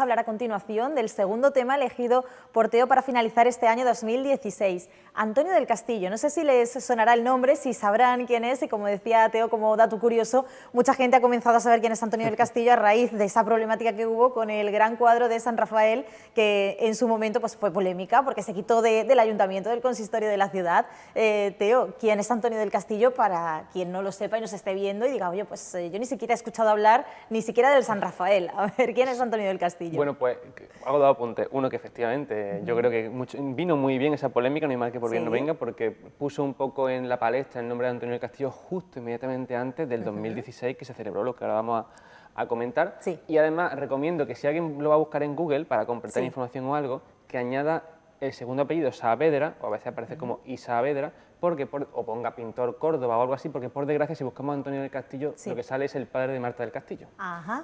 a hablar a continuación del segundo tema elegido por Teo para finalizar este año 2016. Antonio del Castillo, no sé si les sonará el nombre, si sabrán quién es, y como decía Teo, como dato curioso, mucha gente ha comenzado a saber quién es Antonio del Castillo a raíz de esa problemática que hubo con el gran cuadro de San Rafael, que en su momento pues, fue polémica porque se quitó del ayuntamiento, del consistorio de la ciudad. Teo, ¿quién es Antonio del Castillo? Para quien no lo sepa y nos esté viendo y diga, oye, pues yo ni siquiera he escuchado hablar ni siquiera del San Rafael. A ver, ¿quién es Antonio del Castillo? Bueno, pues hago dos apuntes. Uno, que efectivamente yo creo que vino muy bien esa polémica, no hay mal que por bien no venga, porque puso un poco en la palestra el nombre de Antonio del Castillo justo inmediatamente antes del 2016, que se celebró lo que ahora vamos a comentar. Sí. Y además recomiendo que si alguien lo va a buscar en Google para completar información o algo, que añada el segundo apellido Saavedra, o a veces aparece como Isaavedra, porque o ponga pintor Córdoba o algo así, porque por desgracia si buscamos a Antonio del Castillo, lo que sale es el padre de Marta del Castillo.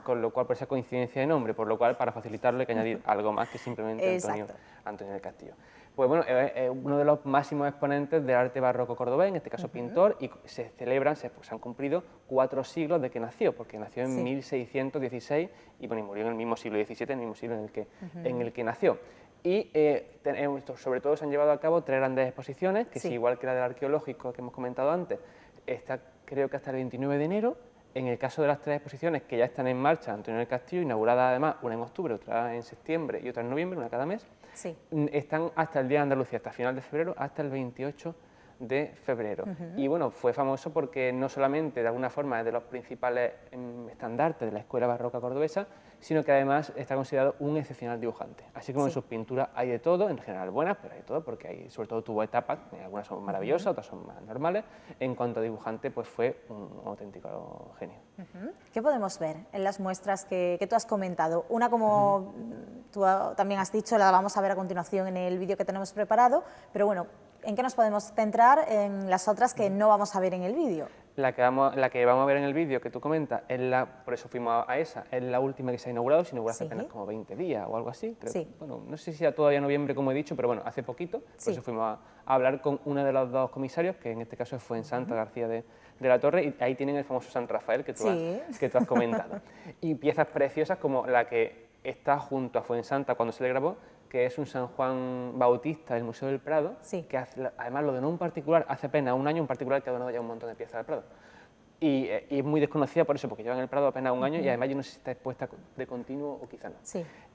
Con lo cual, por esa coincidencia de nombre, por lo cual para facilitarlo hay que añadir algo más que simplemente Antonio del Castillo. Pues bueno, es uno de los máximos exponentes del arte barroco cordobés, en este caso pintor, y se celebran, se han cumplido 4 siglos de que nació, porque nació en 1616 y, bueno, y murió en el mismo siglo XVII, en el mismo siglo en el que nació. Y sobre todo se han llevado a cabo 3 grandes exposiciones, que sí, igual que la del arqueológico que hemos comentado antes, está creo que hasta el 29 de enero. En el caso de las 3 exposiciones que ya están en marcha, Antonio del Castillo, inaugurada además una en octubre, otra en septiembre y otra en noviembre, una cada mes, están hasta el Día de Andalucía, hasta final de febrero, hasta el 28 de febrero. Y bueno, fue famoso porque no solamente de alguna forma es de los principales estandartes de la escuela barroca cordobesa, sino que además está considerado un excepcional dibujante. Así como en sus pinturas hay de todo, en general buenas, pero hay de todo porque hay, sobre todo tuvo etapas, algunas son maravillosas, otras son más normales. En cuanto a dibujante, pues fue un auténtico genio. ¿Qué podemos ver en las muestras que tú has comentado? Una, como tú también has dicho, la vamos a ver a continuación en el vídeo que tenemos preparado, pero bueno, ¿en qué nos podemos centrar en las otras que no vamos a ver en el vídeo? La que vamos a ver en el vídeo que tú comentas, por eso fuimos a esa, es la última que se ha inaugurado, se inauguró hace apenas como 20 días o algo así. Creo. Bueno, no sé si era todavía noviembre, como he dicho, pero bueno, hace poquito, por eso fuimos a hablar con uno de los 2 comisarios, que en este caso fue en Santa García de la Torre, y ahí tienen el famoso San Rafael que tú has comentado. Y piezas preciosas como la que está junto a Fuensanta cuando se le grabó, que es un San Juan Bautista del Museo del Prado, que además lo donó un particular, hace apenas un año, un particular que ha donado ya un montón de piezas del Prado. Y es muy desconocida por eso, porque lleva en el Prado apenas un año y además yo no sé si está expuesta de continuo o quizá no.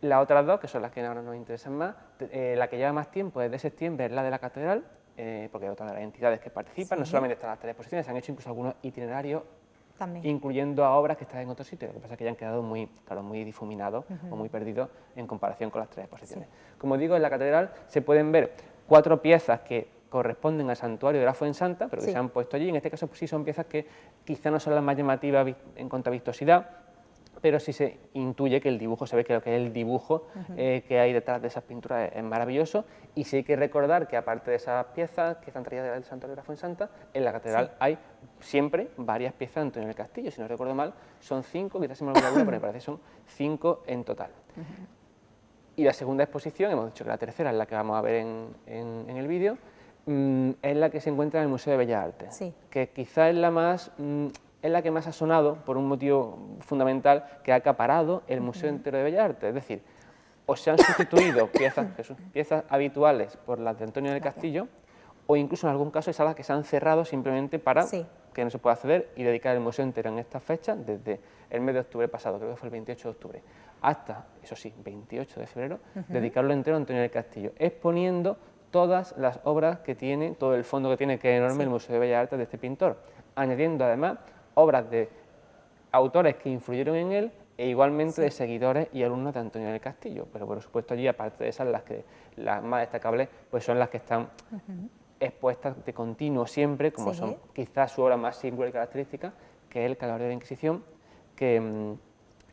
Las otras 2, que son las que ahora nos interesan más, la que lleva más tiempo, desde septiembre, es la de la Catedral, porque hay otras de las entidades que participan, no solamente están las 3 exposiciones, se han hecho incluso algunos itinerarios, incluyendo a obras que están en otros sitios, lo que pasa es que ya han quedado muy difuminados o muy perdidos en comparación con las 3 exposiciones. Como digo, en la Catedral se pueden ver 4 piezas que corresponden al santuario de la Fuensanta, pero que se han puesto allí. En este caso, pues sí son piezas que quizá no son las más llamativas en cuanto a vistosidad, pero sí se intuye que el dibujo, se ve que lo que es el dibujo que hay detrás de esas pinturas es maravilloso. Y sí hay que recordar que aparte de esas piezas que están traídas del santuario de la Fuensanta, en la catedral hay siempre varias piezas de Antonio del Castillo. Si no recuerdo mal, son 5, quizás se me olvida alguna, pero me parece que son 5 en total. Y la segunda exposición, hemos dicho que la tercera es la que vamos a ver en el vídeo, es la que se encuentra en el Museo de Bellas Artes, que quizá es la que más ha sonado por un motivo fundamental, que ha acaparado el Museo entero de Bellas Artes. Es decir, o se han sustituido piezas habituales por las de Antonio del Castillo, o incluso en algún caso hay salas que se han cerrado simplemente para que no se pueda acceder y dedicar el museo entero en esta fecha, desde el mes de octubre pasado, creo que fue el 28 de octubre, hasta, eso sí, 28 de febrero, dedicarlo entero a Antonio del Castillo, exponiendo todas las obras que tiene, todo el fondo que tiene, que es enorme, el Museo de Bellas Artes de este pintor, añadiendo además obras de autores que influyeron en él e igualmente de seguidores y alumnos de Antonio del Castillo, pero por supuesto allí, aparte de esas, las más destacables pues son las que están expuestas de continuo siempre, como son quizás su obra más singular y característica, que es el Calvario de la Inquisición, que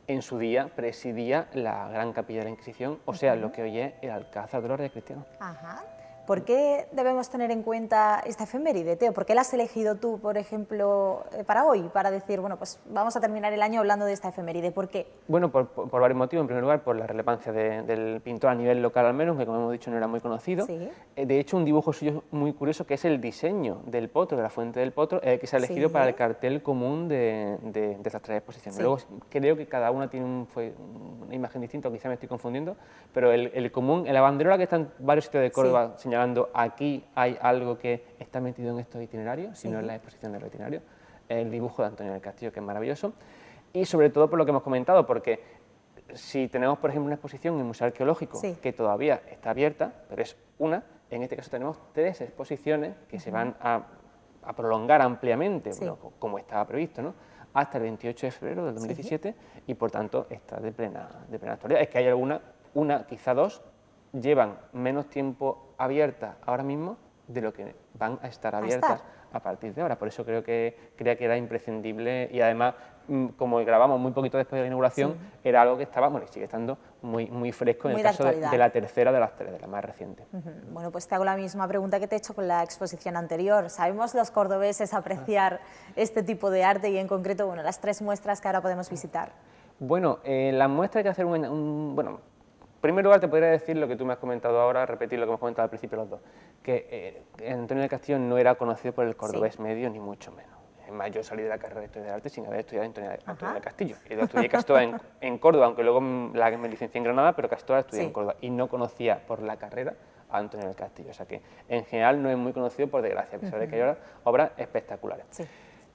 en su día presidía la Gran Capilla de la Inquisición, o sea, lo que hoy es el Alcázar de los Reyes Cristianos. ¿Por qué debemos tener en cuenta esta efeméride, Teo? ¿Por qué la has elegido tú, por ejemplo, para hoy? Para decir, bueno, pues vamos a terminar el año hablando de esta efeméride. ¿Por qué? Bueno, por varios motivos. En primer lugar, por la relevancia del pintor a nivel local al menos, que como hemos dicho no era muy conocido. Sí. De hecho, un dibujo suyo muy curioso, que es el diseño del potro, de la fuente del potro, que se ha elegido para el cartel común de estas tres exposiciones. Sí. Luego, creo que cada una tiene una imagen distinta, quizá me estoy confundiendo, pero el común, en la banderola que está en varios sitios de Córdoba señalando aquí hay algo que está metido en estos itinerarios, si no en la exposición del itinerario, el dibujo de Antonio del Castillo, que es maravilloso, y sobre todo por lo que hemos comentado, porque si tenemos, por ejemplo, una exposición en el Museo Arqueológico que todavía está abierta, pero es una, en este caso tenemos 3 exposiciones que se van a prolongar ampliamente, bueno, como estaba previsto, ¿no?, hasta el 28 de febrero del 2017 y, por tanto, está de plena actualidad. Es que hay una, quizá 2, llevan menos tiempo abiertas ahora mismo de lo que van a estar abiertas a partir de ahora. Por eso creía que era imprescindible y además, como grabamos muy poquito después de la inauguración, era algo que estaba, bueno, y sigue estando muy fresco en el caso de la tercera de las 3, de la más reciente. Bueno, pues te hago la misma pregunta que te he hecho con la exposición anterior. ¿Sabemos los cordobeses apreciar este tipo de arte y en concreto, bueno, las 3 muestras que ahora podemos visitar? Bueno, la muestra hay que hacer bueno, en primer lugar, te podría decir lo que tú me has comentado ahora, repetir lo que hemos comentado al principio los dos, que Antonio del Castillo no era conocido por el cordobés medio, ni mucho menos. Es más, yo salí de la carrera de Historia del Arte sin haber estudiado Antonio del Castillo. Yo estudié casi toda en Córdoba, aunque luego me licencié en Granada, pero casi toda la estudié en Córdoba. Y no conocía por la carrera a Antonio del Castillo. O sea que, en general, no es muy conocido por desgracia, a pesar de que hay obras espectaculares.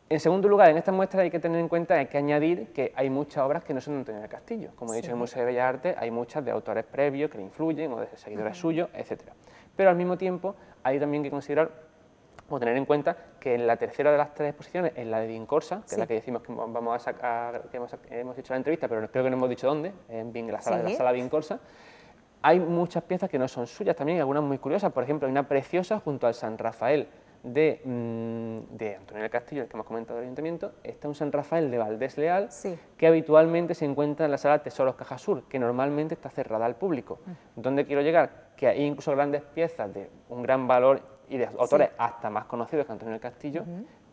En segundo lugar, en esta muestra hay que tener en cuenta, hay que añadir que hay muchas obras que no son de Antonio del Castillo. Como he dicho, en el Museo de Bellas Artes hay muchas de autores previos que le influyen o de seguidores suyos, etc. Pero al mismo tiempo hay también que considerar o tener en cuenta que en la tercera de las 3 exposiciones, en la de Vincorsa, que es la que decimos que vamos a sacar, que hemos hecho la entrevista, pero creo que no hemos dicho dónde, en la sala Vincorsa, hay muchas piezas que no son suyas también, algunas muy curiosas. Por ejemplo, hay una preciosa junto al San Rafael de Antonio del Castillo, el que hemos comentado del Ayuntamiento. Está un San Rafael de Valdés Leal, que habitualmente se encuentra en la sala Tesoros Caja Sur, que normalmente está cerrada al público. ¿Dónde quiero llegar? Que hay incluso grandes piezas de un gran valor y de autores hasta más conocidos que Antonio del Castillo,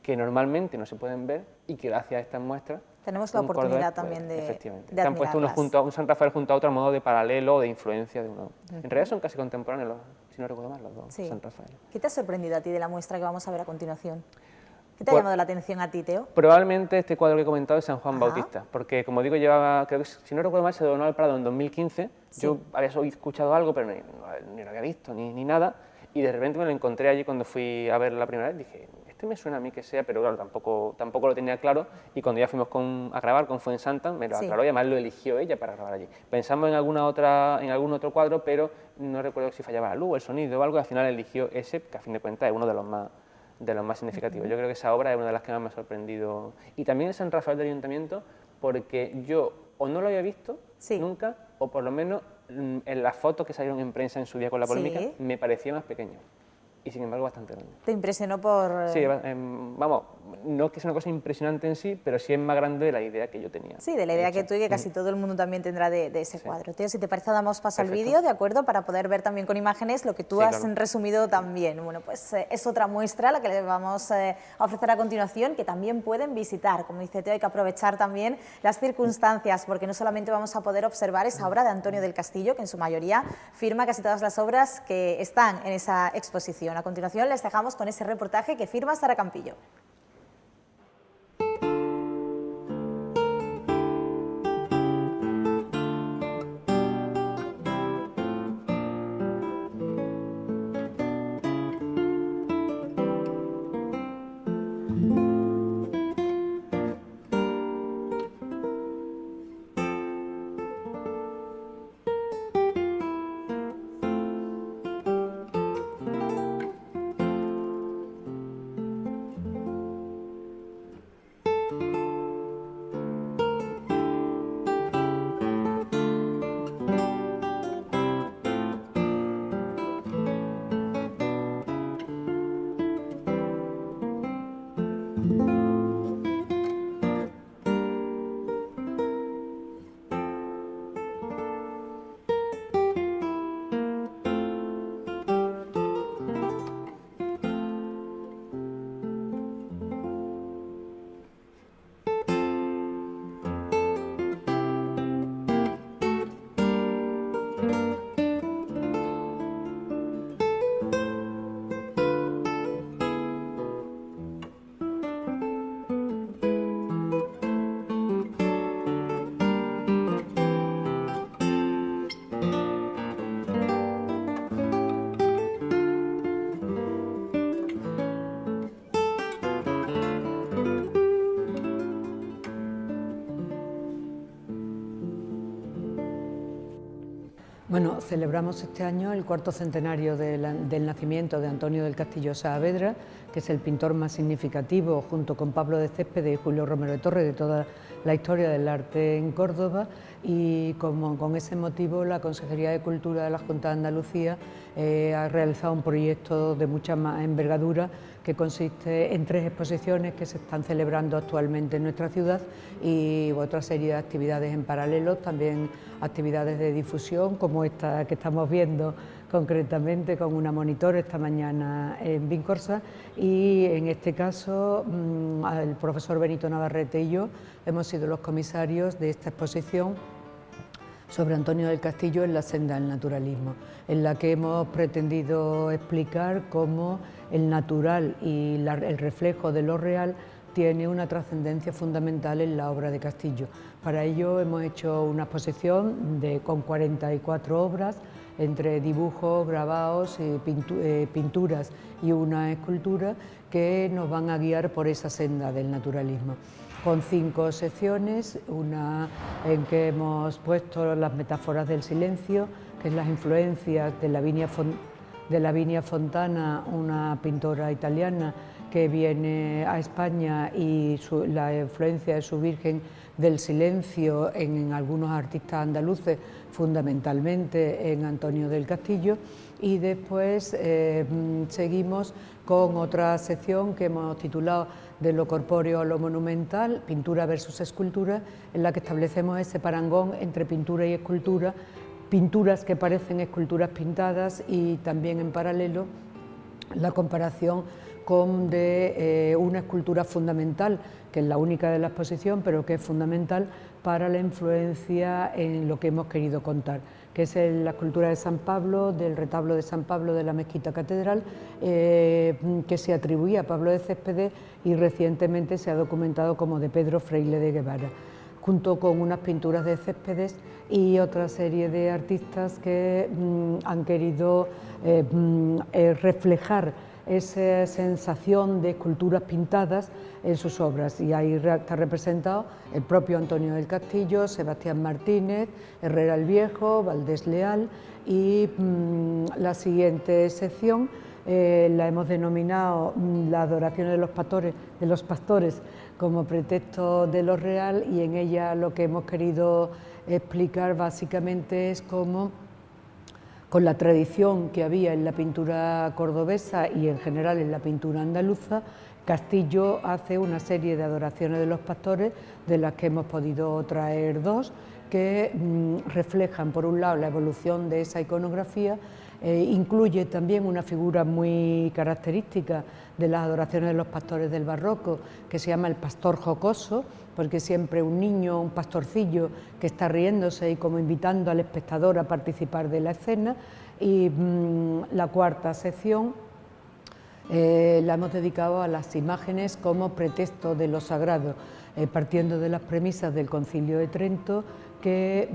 que normalmente no se pueden ver y que gracias a estas muestras tenemos la oportunidad también de efectivamente. Han puesto uno junto a un San Rafael junto a otro a modo de paralelo o de influencia de uno. En realidad son casi contemporáneos, si no recuerdo mal, los dos San Rafael. ¿Qué te ha sorprendido a ti de la muestra que vamos a ver a continuación? ¿Qué te ha llamado la atención a ti, Teo? Probablemente este cuadro que he comentado es San Juan Bautista, porque como digo, llevaba, creo que si no recuerdo mal, se donó al Prado en 2015. Yo había escuchado algo, pero ni lo había visto, ni nada, y de repente me lo encontré allí cuando fui a ver la primera vez. Dije, este me suena a mí que sea, pero claro, tampoco lo tenía claro, y cuando ya fuimos a grabar con Fuensanta, me lo aclaró y además lo eligió ella para grabar allí. Pensamos en algún otro cuadro, pero no recuerdo si fallaba la luz, el sonido o algo, y al final eligió ese, que a fin de cuentas es uno de los más significativos. Yo creo que esa obra es una de las que más me ha sorprendido. Y también el San Rafael del Ayuntamiento, porque yo o no lo había visto nunca, o por lo menos en las fotos que salieron en prensa en su día con la polémica, me parecía más pequeño. Y sin embargo bastante grande. ¿Te impresionó por...? Sí, vamos, no es que sea una cosa impresionante en sí, pero sí es más grande de la idea que yo tenía. Sí, de la idea que tú y que casi todo el mundo también tendrá de ese cuadro. Teo, si te parece, damos paso al vídeo, ¿de acuerdo? Para poder ver también con imágenes lo que tú has resumido también. Bueno, pues es otra muestra la que les vamos a ofrecer a continuación, que también pueden visitar. Como dice Teo, hay que aprovechar también las circunstancias, porque no solamente vamos a poder observar esa obra de Antonio del Castillo, que en su mayoría firma casi todas las obras que están en esa exposición. A continuación les dejamos con ese reportaje que firma Sara Campillo. celebramos este año el cuarto centenario del nacimiento de Antonio del Castillo Saavedra, que es el pintor más significativo, junto con Pablo de Céspedes y Julio Romero de Torres, de toda la historia del arte en Córdoba, y con ese motivo la Consejería de Cultura de la Junta de Andalucía ha realizado un proyecto de mucha más envergadura que consiste en 3 exposiciones que se están celebrando actualmente en nuestra ciudad y otra serie de actividades en paralelo, también actividades de difusión como esta que estamos viendo concretamente con una monitor esta mañana en Vincorsa, y en este caso el profesor Benito Navarrete y yo hemos sido los comisarios de esta exposición sobre Antonio del Castillo en la senda del naturalismo, en la que hemos pretendido explicar cómo el natural y el reflejo de lo real tiene una trascendencia fundamental en la obra de Castillo. Para ello hemos hecho una exposición con 44 obras, entre dibujos, grabados, pinturas y una escultura que nos van a guiar por esa senda del naturalismo, con 5 secciones, una en que hemos puesto las metáforas del silencio, que es las influencias de Lavinia Fontana, una pintora italiana que viene a España, y la influencia de su Virgen del Silencio en algunos artistas andaluces, fundamentalmente en Antonio del Castillo, y después seguimos con otra sección que hemos titulado De lo corpóreo a lo monumental, pintura versus escultura, en la que establecemos ese parangón entre pintura y escultura, pinturas que parecen esculturas pintadas, y también en paralelo la comparación con una escultura fundamental, que es la única de la exposición, pero que es fundamental para la influencia en lo que hemos querido contar, que es la escultura de San Pablo, del retablo de San Pablo de la Mezquita Catedral, que se atribuía a Pablo de Céspedes y recientemente se ha documentado como de Pedro Freile de Guevara, junto con unas pinturas de Céspedes y otra serie de artistas que han querido reflejar esa sensación de esculturas pintadas en sus obras, y ahí está representado el propio Antonio del Castillo, Sebastián Martínez, Herrera el Viejo, Valdés Leal, y la siguiente sección la hemos denominado la adoración de los pastores como pretexto de lo real, y en ella lo que hemos querido explicar básicamente es cómo, con la tradición que había en la pintura cordobesa y en general en la pintura andaluza, Castillo hace una serie de adoraciones de los pastores, de las que hemos podido traer 2, que reflejan por un lado la evolución de esa iconografía. Incluye también una figura muy característica de las adoraciones de los pastores del barroco, que se llama el pastor jocoso, porque siempre un niño, un pastorcillo que está riéndose y como invitando al espectador a participar de la escena. Y la cuarta sección la hemos dedicado a las imágenes como pretexto de lo sagrado, partiendo de las premisas del Concilio de Trento, que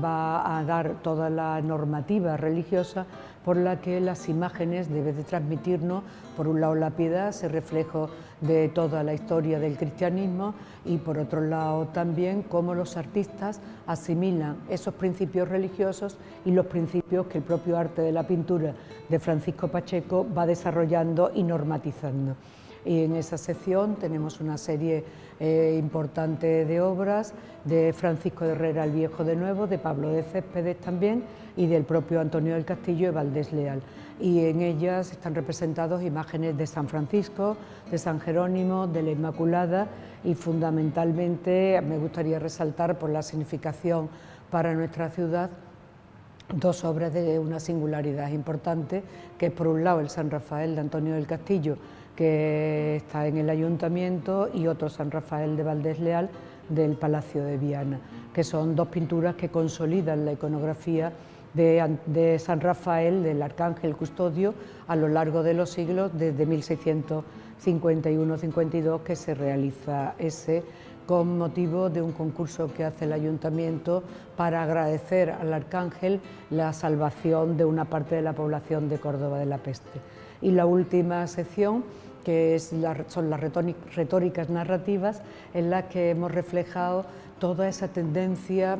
va a dar toda la normativa religiosa por la que las imágenes deben de transmitirnos, por un lado, la piedad, ese reflejo de toda la historia del cristianismo, y por otro lado también cómo los artistas asimilan esos principios religiosos y los principios que el propio arte de la pintura de Francisco Pacheco va desarrollando y normatizando. Y en esa sección tenemos una serie importante de obras de Francisco de Herrera el Viejo de nuevo, de Pablo de Céspedes también, y del propio Antonio del Castillo y Valdés Leal. Y en ellas están representados imágenes de San Francisco, de San Jerónimo, de la Inmaculada, y fundamentalmente me gustaría resaltar, por la significación para nuestra ciudad, 2 obras de una singularidad importante, que es por un lado el San Rafael de Antonio del Castillo, que está en el Ayuntamiento, y otro San Rafael de Valdés Leal del Palacio de Viana, que son 2 pinturas que consolidan la iconografía de San Rafael, del Arcángel Custodio, a lo largo de los siglos, desde 1651-52, que se realiza con motivo de un concurso que hace el Ayuntamiento para agradecer al Arcángel la salvación de una parte de la población de Córdoba de la peste. Y la última sección, que son las retóricas narrativas, en las que hemos reflejado toda esa tendencia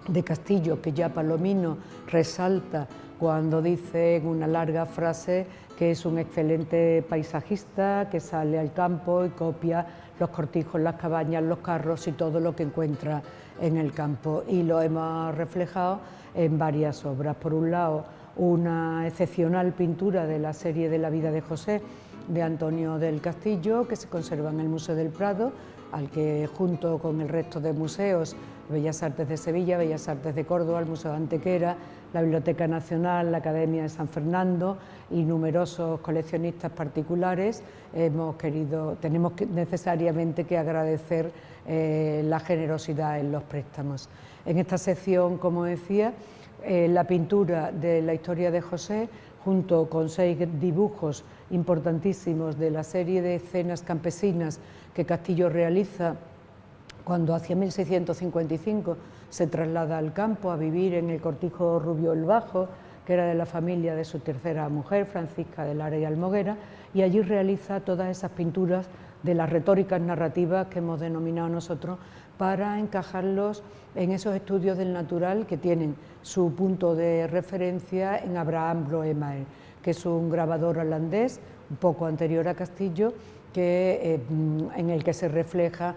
de Castillo, que ya Palomino resalta cuando dice en una larga frase que es un excelente paisajista, que sale al campo y copia los cortijos, las cabañas, los carros y todo lo que encuentra en el campo. Y lo hemos reflejado en varias obras. Por un lado, una excepcional pintura de la serie de la vida de José, de Antonio del Castillo, que se conserva en el Museo del Prado, al que junto con el resto de museos, Bellas Artes de Sevilla, Bellas Artes de Córdoba, el Museo de Antequera, la Biblioteca Nacional, la Academia de San Fernando y numerosos coleccionistas particulares, tenemos necesariamente que agradecer la generosidad en los préstamos. En esta sección, como decía, la pintura de la historia de José, junto con 6 dibujos importantísimos de la serie de escenas campesinas que Castillo realiza cuando hacia 1655 se traslada al campo a vivir en el cortijo Rubio el Bajo, que era de la familia de su tercera mujer, Francisca de Lara y Almoguera, y allí realiza todas esas pinturas de las retóricas narrativas que hemos denominado nosotros para encajarlos en esos estudios del natural que tienen su punto de referencia en Abraham Bloemaer, que es un grabador holandés un poco anterior a Castillo, en el que se refleja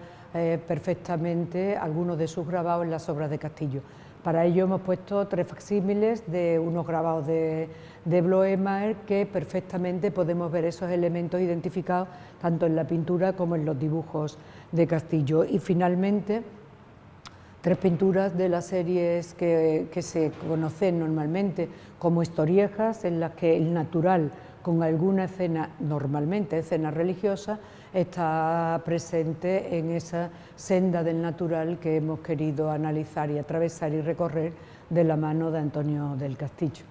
perfectamente algunos de sus grabados en las obras de Castillo. Para ello hemos puesto 3 facsímiles de unos grabados de Bloemaer, que perfectamente podemos ver esos elementos identificados tanto en la pintura como en los dibujos de Castillo. Y finalmente 3 pinturas de las series que se conocen normalmente como historiejas, en las que el natural, con alguna escena, normalmente escena religiosa, está presente en esa senda del natural que hemos querido analizar y atravesar y recorrer de la mano de Antonio del Castillo.